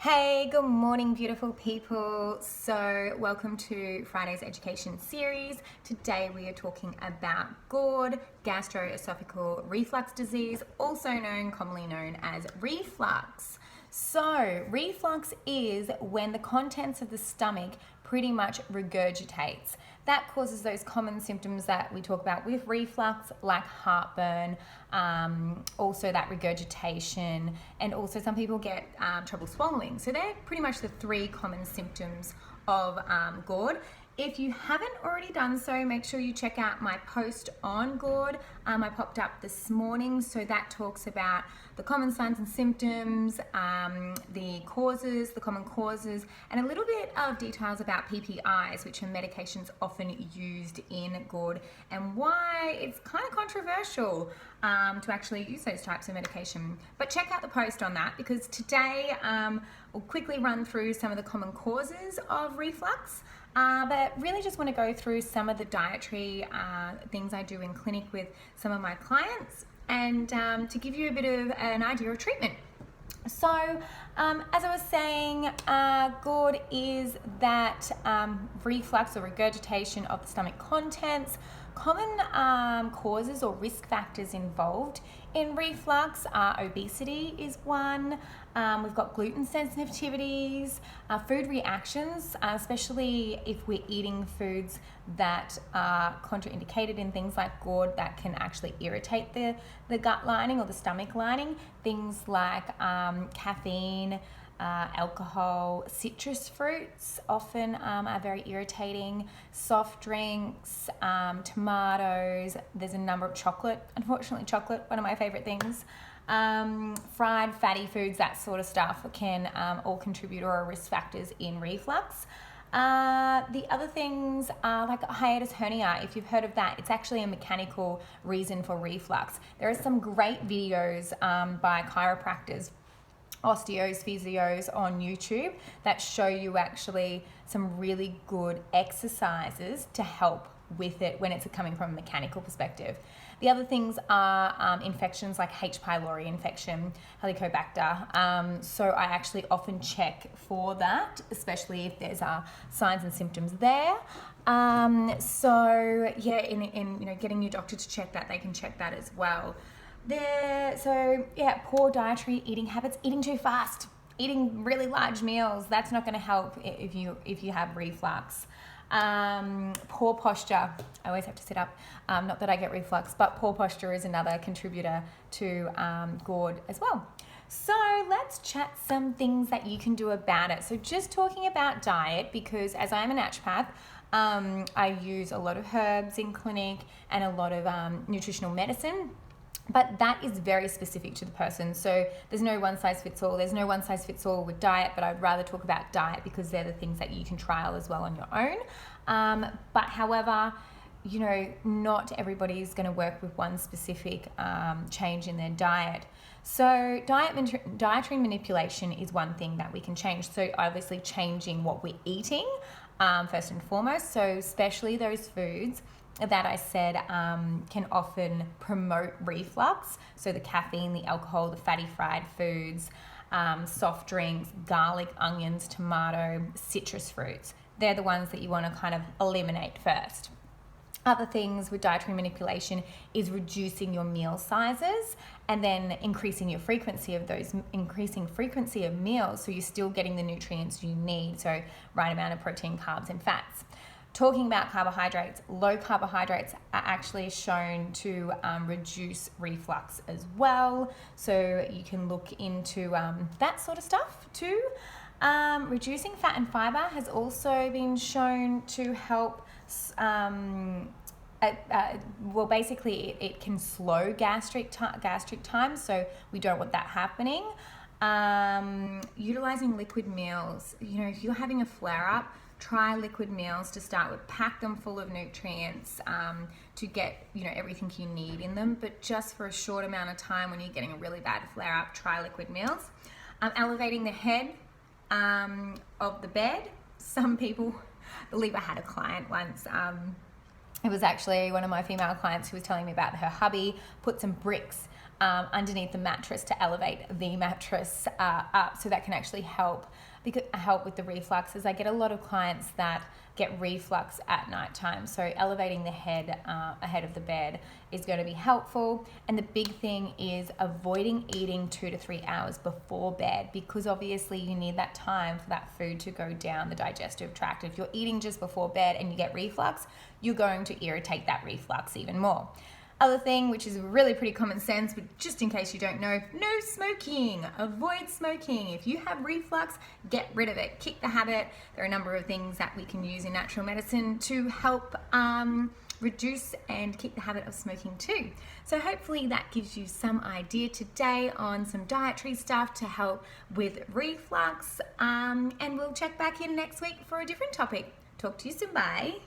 Hey, good morning, beautiful people. So, welcome to Friday's education series. Today, we are talking about GORD, gastroesophageal reflux disease, also commonly known as reflux. So, reflux is when the contents of the stomach pretty much regurgitates. That causes those common symptoms that we talk about with reflux, like heartburn, also that regurgitation, and also some people get trouble swallowing. So they're pretty much the three common symptoms of GORD. If you haven't already done so, make sure you check out my post on GORD. I popped up this morning, so that talks about the common signs and symptoms, the causes, the common causes, and a little bit of details about PPIs, which are medications often used in GORD, and why it's kind of controversial to actually use those types of medication. But check out the post on that, because today we'll quickly run through some of the common causes of reflux. But really just want to go through some of the dietary things I do in clinic with some of my clients, and to give you a bit of an idea of treatment. So, as I was saying, GORD is that reflux or regurgitation of the stomach contents. Common causes or risk factors involved in reflux are obesity is one. We've got gluten sensitivities, food reactions, especially if we're eating foods that are contraindicated in things like GORD that can actually irritate the gut lining or the stomach lining. Things like caffeine, alcohol, citrus fruits often are very irritating, soft drinks, tomatoes. There's a number of chocolate, unfortunately chocolate, one of my favorite things. Fried fatty foods, that sort of stuff can all contribute or are risk factors in reflux. The other things are like hiatus hernia. If you've heard of that, it's actually a mechanical reason for reflux. There are some great videos by chiropractors, osteos, physios on YouTube that show you actually some really good exercises to help with it when it's coming from a mechanical perspective. The other things are infections like H. pylori infection, Helicobacter. So I actually often check for that, especially if there's signs and symptoms there. So yeah, in getting your doctor to check that, they can check that as well. Poor dietary eating habits, eating too fast, eating really large meals. That's not going to help if you have reflux. Poor posture. I always have to sit up. Not that I get reflux, but poor posture is another contributor to GORD as well. So let's chat some things that you can do about it. So just talking about diet, because as I'm a naturopath, I use a lot of herbs in clinic and a lot of nutritional medicine. But that is very specific to the person. So there's no one size fits all. There's no one size fits all with diet, but I'd rather talk about diet because they're the things that you can trial as well on your own. But however, not everybody's going to work with one specific change in their diet. So dietary manipulation is one thing that we can change. So obviously changing what we're eating first and foremost. So especially those foods that I said can often promote reflux. So the caffeine, the alcohol, the fatty fried foods, soft drinks, garlic, onions, tomato, citrus fruits. They're the ones that you want to kind of eliminate first. Other things with dietary manipulation is reducing your meal sizes and then increasing frequency of meals, so you're still getting the nutrients you need, so right amount of protein, carbs, and fats. Talking about carbohydrates, low carbohydrates are actually shown to reduce reflux as well. So you can look into that sort of stuff too. Reducing fat and fiber has also been shown to help. Basically, it can slow gastric time, so we don't want that happening. Utilizing liquid meals. If you're having a flare-up, try liquid meals to start with. Pack them full of nutrients to get everything you need in them, but just for a short amount of time when you're getting a really bad flare-up, try liquid meals. Elevating the head of the bed. Some people, I believe I had a client once, it was actually one of my female clients who was telling me about her hubby put some bricks underneath the mattress to elevate the mattress up, so that can actually help with the reflux. As I get a lot of clients that get reflux at night time, so elevating the head ahead of the bed is going to be helpful. And the big thing is avoiding eating 2 to 3 hours before bed, because obviously you need that time for that food to go down the digestive tract. If you're eating just before bed and you get reflux, you're going to irritate that reflux even more. Other thing, which is really pretty common sense, but just in case you don't know, no smoking. Avoid smoking. If you have reflux, get rid of it. Kick the habit. There are a number of things that we can use in natural medicine to help reduce and kick the habit of smoking too. So hopefully that gives you some idea today on some dietary stuff to help with reflux. And we'll check back in next week for a different topic. Talk to you soon. Bye.